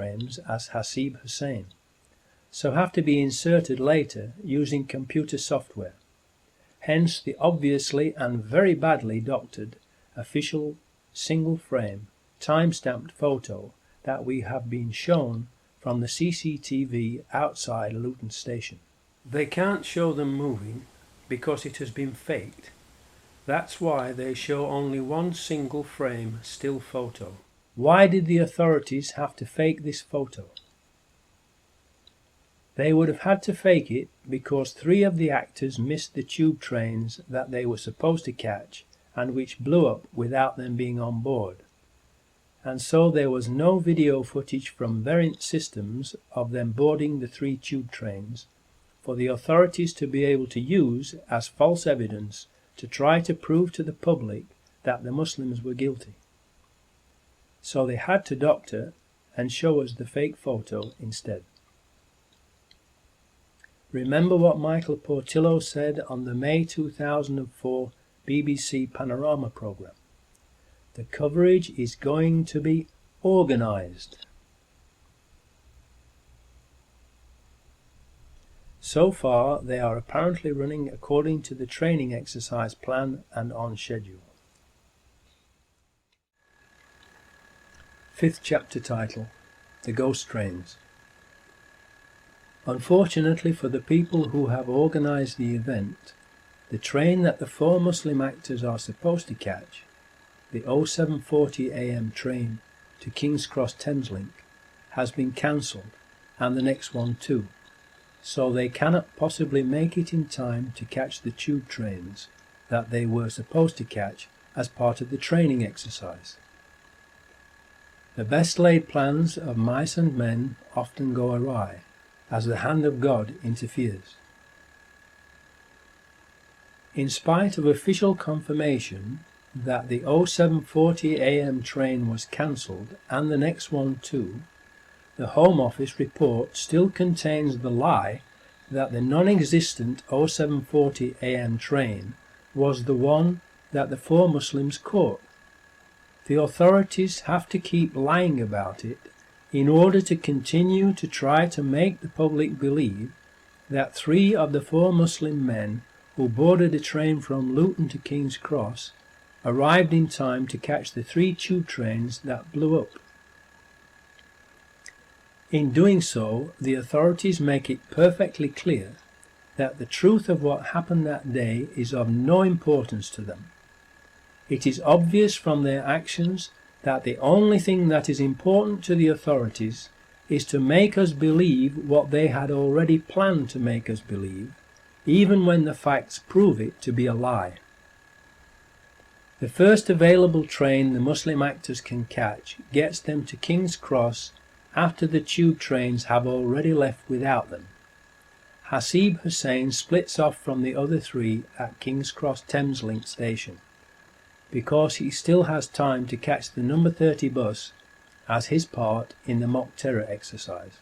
frames as Hasib Hussein, so have to be inserted later using computer software. Hence the obviously and very badly doctored official single frame time-stamped photo that we have been shown from the CCTV outside Luton Station. They can't show them moving because it has been faked. That's why they show only one single frame still photo. Why did the authorities have to fake this photo? They would have had to fake it because 3 of the actors missed the tube trains that they were supposed to catch and which blew up without them being on board. And so there was no video footage from variant systems of them boarding the 3 tube trains for the authorities to be able to use as false evidence to try to prove to the public that the Muslims were guilty. So they had to doctor and show us the fake photo instead. Remember what Michael Portillo said on the May 2004 BBC Panorama programme. The coverage is going to be organised. So far, they are apparently running according to the training exercise plan and on schedule. 5th chapter title, The Ghost Trains. Unfortunately for the people who have organised the event, the train that the 4 Muslim actors are supposed to catch, the 0740 AM train to King's Cross Thameslink, has been cancelled, and the next one too, so they cannot possibly make it in time to catch the tube trains that they were supposed to catch as part of the training exercise. The best laid plans of mice and men often go awry, as the hand of God interferes. In spite of official confirmation that the 0740 AM train was cancelled and the next one too, the Home Office report still contains the lie that the non-existent 0740 AM train was the one that the 4 Muslims caught. The authorities have to keep lying about it in order to continue to try to make the public believe that 3 of the 4 Muslim men who boarded a train from Luton to King's Cross arrived in time to catch the 3 tube trains that blew up. In doing so, the authorities make it perfectly clear that the truth of what happened that day is of no importance to them. It is obvious from their actions that the only thing that is important to the authorities is to make us believe what they had already planned to make us believe, even when the facts prove it to be a lie. The first available train the Muslim actors can catch gets them to King's Cross after the tube trains have already left without them. Hasib Hussein splits off from the other 3 at King's Cross Thameslink station, because he still has time to catch the number 30 bus as his part in the mock terror exercise.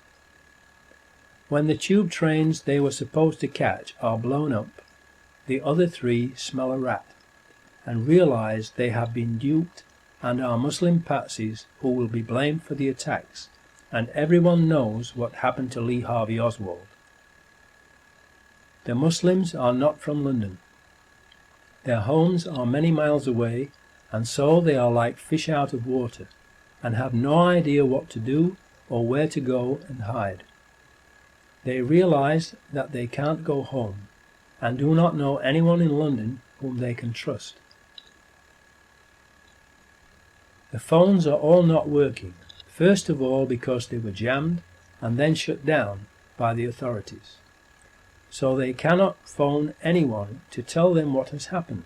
When the tube trains they were supposed to catch are blown up, the other 3 smell a rat and realise they have been duped and are Muslim patsies who will be blamed for the attacks, and everyone knows what happened to Lee Harvey Oswald. The Muslims are not from London. Their homes are many miles away, and so they are like fish out of water, and have no idea what to do or where to go and hide. They realise that they can't go home, and do not know anyone in London whom they can trust. The phones are all not working, first of all because they were jammed and then shut down by the authorities. So they cannot phone anyone to tell them what has happened.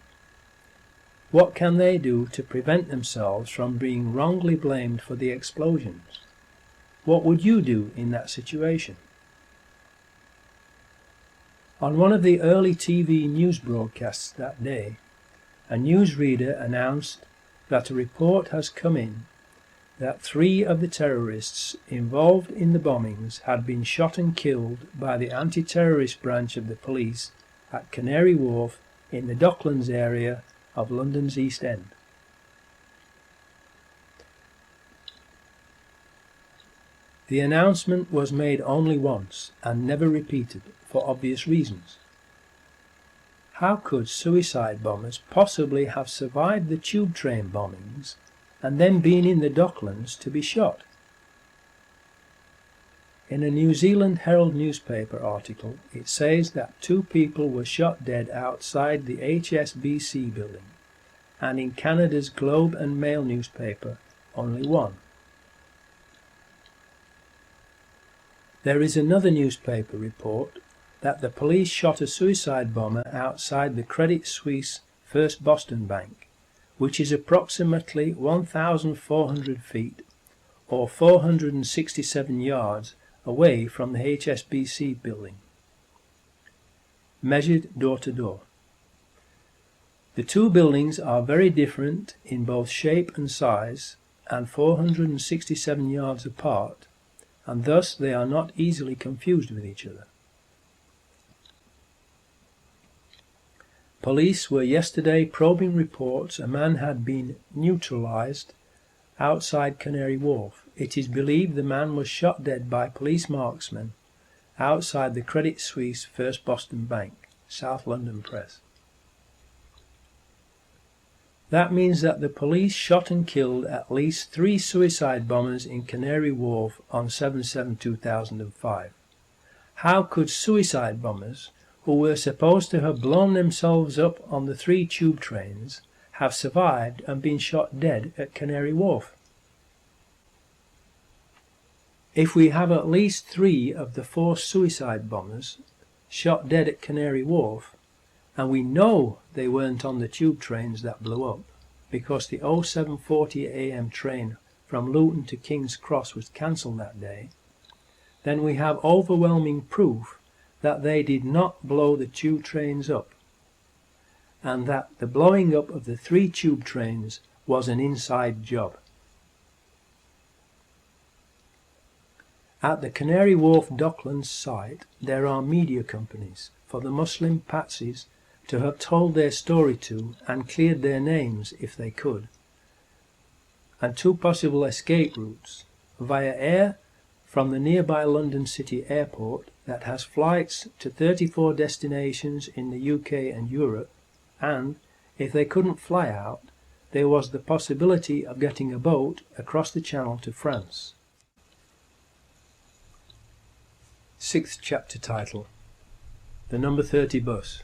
What can they do to prevent themselves from being wrongly blamed for the explosions? What would you do in that situation? On one of the early TV news broadcasts that day, a newsreader announced that a report has come in that 3 of the terrorists involved in the bombings had been shot and killed by the anti-terrorist branch of the police at Canary Wharf in the Docklands area of London's East End. The announcement was made only once and never repeated for obvious reasons. How could suicide bombers possibly have survived the tube train bombings and then been in the Docklands to be shot? In a New Zealand Herald newspaper article, it says that 2 people were shot dead outside the HSBC building, and in Canada's Globe and Mail newspaper, only 1. There is another newspaper report that the police shot a suicide bomber outside the Credit Suisse First Boston Bank, which is approximately 1,400 feet or 467 yards away from the HSBC building, measured door to door. The 2 buildings are very different in both shape and size, and 467 yards apart, and thus they are not easily confused with each other. Police were yesterday probing reports a man had been neutralized outside Canary Wharf. It is believed the man was shot dead by police marksmen outside the Credit Suisse First Boston Bank, South London Press. That means that the police shot and killed at least 3 suicide bombers in Canary Wharf on 7/7/2005. How could suicide bombers, who were supposed to have blown themselves up on the 3 tube trains, have survived and been shot dead at Canary Wharf? If we have at least 3 of the 4 suicide bombers shot dead at Canary Wharf, and we know they weren't on the tube trains that blew up, because the 07:40 AM train from Luton to King's Cross was cancelled that day, then we have overwhelming proof that they did not blow the tube trains up, and that the blowing up of the 3 tube trains was an inside job. At the Canary Wharf Docklands site, there are media companies for the Muslim patsies to have told their story to and cleared their names if they could, and 2 possible escape routes: via air from the nearby London City Airport that has flights to 34 destinations in the UK and Europe, and, if they couldn't fly out, there was the possibility of getting a boat across the Channel to France. 6th chapter title: The number 30 bus.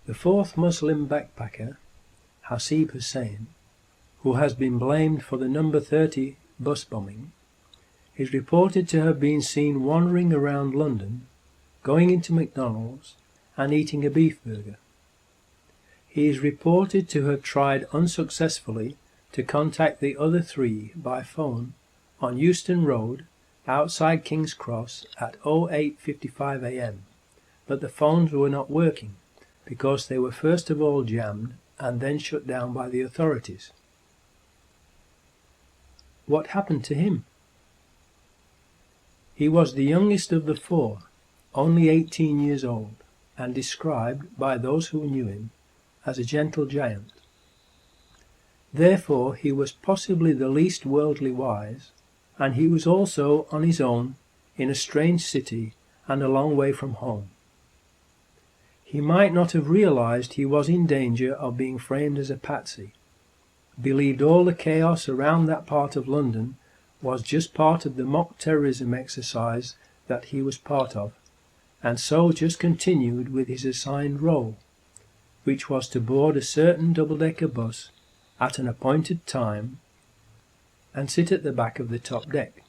The 4th Muslim backpacker, Hasib Hussain, who has been blamed for the number 30 bus bombing, is reported to have been seen wandering around London, going into McDonald's and eating a beef burger. He is reported to have tried unsuccessfully to contact the other 3 by phone on Euston Road outside King's Cross at 08:55 AM, but the phones were not working because they were first of all jammed and then shut down by the authorities. What happened to him? He was the youngest of the 4, only 18 years old, and described by those who knew him as a gentle giant. Therefore he was possibly the least worldly wise, and he was also on his own in a strange city and a long way from home. He might not have realized he was in danger of being framed as a patsy, believed all the chaos around that part of London was just part of the mock terrorism exercise that he was part of, and so just continued with his assigned role, which was to board a certain double-decker bus at an appointed time and sit at the back of the top deck.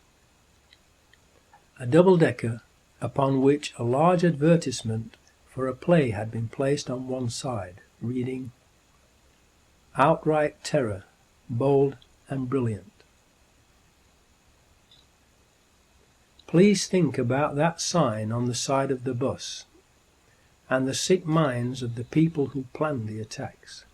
A double-decker upon which a large advertisement for a play had been placed on one side, reading, "Outright Terror, Bold and Brilliant." Please think about that sign on the side of the bus and the sick minds of the people who planned the attacks.